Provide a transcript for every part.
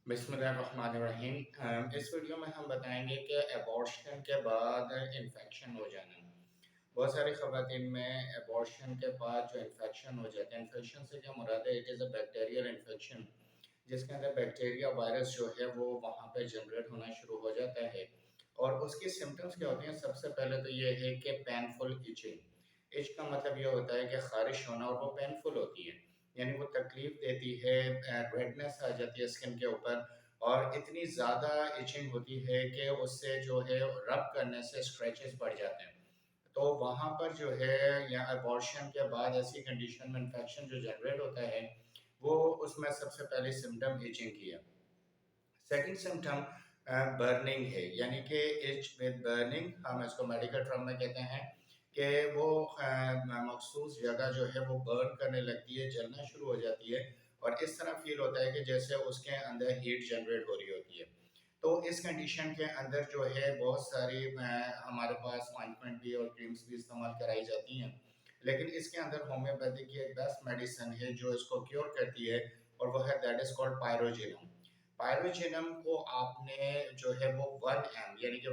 बिस्मिल्लाहिर्रहमानिर्रहीम। इस वीडियो में हम बताएंगे कि एबॉर्शन के बाद इन्फेक्शन हो जाना। बहुत सारी ख़वातीन में एबॉर्शन के बाद जो इन्फेक्शन हो जाता है, इन्फेक्शन से क्या मुराद है? It is a bacterial infection, जिसके अंदर बैक्टीरिया वायरस जो है वो वहाँ पे जनरेट होना शुरू हो जाता है। और उसकी सिम्टम्स क्या होते हैं? सबसे पहले तो ये है कि पेनफुल इचिंग। इच का मतलब ये होता है कि ख़ारिश होना, और वो पेनफुल होती है, यानी वो तकलीफ देती है। रेडनेस आ जाती है स्किन के ऊपर, और इतनी ज़्यादा इचिंग होती है कि उससे जो है रब करने से स्क्रैचेस बढ़ जाते हैं। तो वहाँ पर जो है, या अबॉर्शन के बाद ऐसी कंडीशन में इन्फेक्शन जो जनरेट होता है, वो उसमें सबसे पहले सिम्टम इचिंग की है। सेकंड सिम्टम बर्निंग है, यानी कि इच विद बर्निंग, हम इसको मेडिकल टर्म में कहते हैं कि वो मखसूस जगह जो है वो बर्न करने लगती है, जलना शुरू हो जाती है, और इस तरह फील होता है कि जैसे उसके अंदर हीट जनरेट हो रही होती है। तो इस कंडीशन के अंदर जो है बहुत सारी हमारे पास ऑइंटमेंट भी और क्रीम्स भी इस्तेमाल कराई जाती हैं, लेकिन इसके अंदर होम्योपैथी की एक बेस्ट मेडिसिन है जो इसको क्योर करती है, और वो है दैट इज कॉल्ड पायरोजिनम। पायरोजिनम को आपने जो है वो 1 एम, यानी कि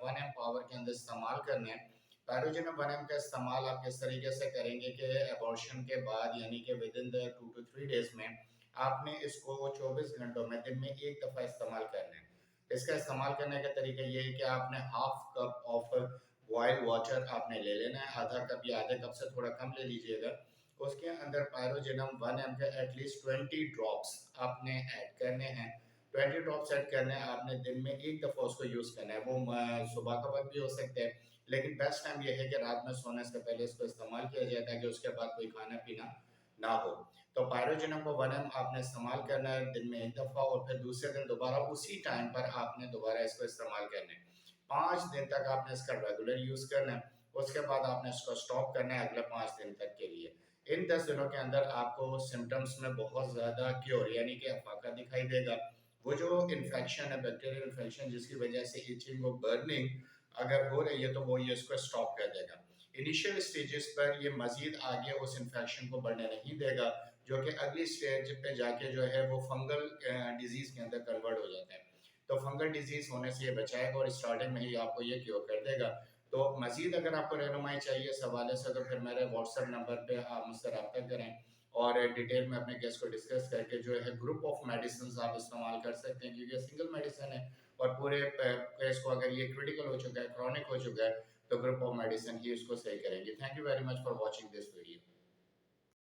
1 एम पावर के अंदर इस्तेमाल करना है। पायरोजिनम 1 एम का इस्तेमाल आप किस तरीके से करेंगे कि अबॉर्शन के बाद, यानी कि with in the 2 to 3 days में आपने इसको 24 घंटों में दिन में एक दफ़ा इस्तेमाल करना है। इसका इस्तेमाल करने का तरीका ये है कि आपने half cup of boil water आपने ले लेना है, आधा कप या आधे कप से थोड़ा कम ले लीजिएगा। उसके अंदर पायरोजिनम 1 एम के एटलीस्ट 20 ड्रॉप्स आपने ऐड करने हैं। 20 ड्रॉप्स ऐड करने हैं आपने, दिन में एक दफ़ा उसको यूज़ करना है। वो सुबह का वक्त भी हो सकता है, लेकिन बेस्ट टाइम ये है कि रात में सोने से पहले इसको इस्तेमाल किया जाए, ताकि उसके बाद कोई खाना पीना ना हो। तो पायरोजिनम को 1 एम आपने इस्तेमाल करना है दिन में एक दफ़ा, और फिर दूसरे दिन दोबारा उसी टाइम पर आपने दोबारा इसको इस्तेमाल करना है। 5 दिन तक आपने इसका रेगुलर यूज़ करना है। उसके बाद आपने इसको स्टॉप करना है अगले 5 दिन तक के लिए। इन 10 दिनों के अंदर आपको सिम्टम्स में बहुत ज़्यादा क्योर, यानी कि अफाका दिखाई देगा। वो जो इन्फेक्शन है, बैक्टीरियल इन्फेक्शन, जिसकी वजह से इचिंग और बर्निंग अगर हो रही है, तो वो ये इसको स्टॉप कर देगा। इनिशियल स्टेजेस पर ये मजीद आगे उस इन्फेक्शन को बढ़ने नहीं देगा, जो कि अगली स्टेज पे जाके जो है वो फंगल डिजीज़ के अंदर कन्वर्ट हो जाता है। तो फंगल डिजीज़ होने से ये बचाएगा, और स्टार्टिंग में ही आपको ये क्योर कर देगा। तो मज़ीद अगर आपको रहनुमाई चाहिए इस हवाले से, तो फिर मेरे व्हाट्सएप नंबर पे आप मुझसे रब्ता करें, और डिटेल में अपने केस को डिस्कस करके जो है ग्रुप ऑफ मेडिसिन आप इस्तेमाल कर सकते हैं, क्योंकि सिंगल मेडिसिन है। और पूरे केस को अगर ये क्रिटिकल हो चुका है, क्रॉनिक हो चुका है, तो ग्रुप ऑफ मेडिसिन ही इसको सही करेंगे। Thank you very much for watching this video.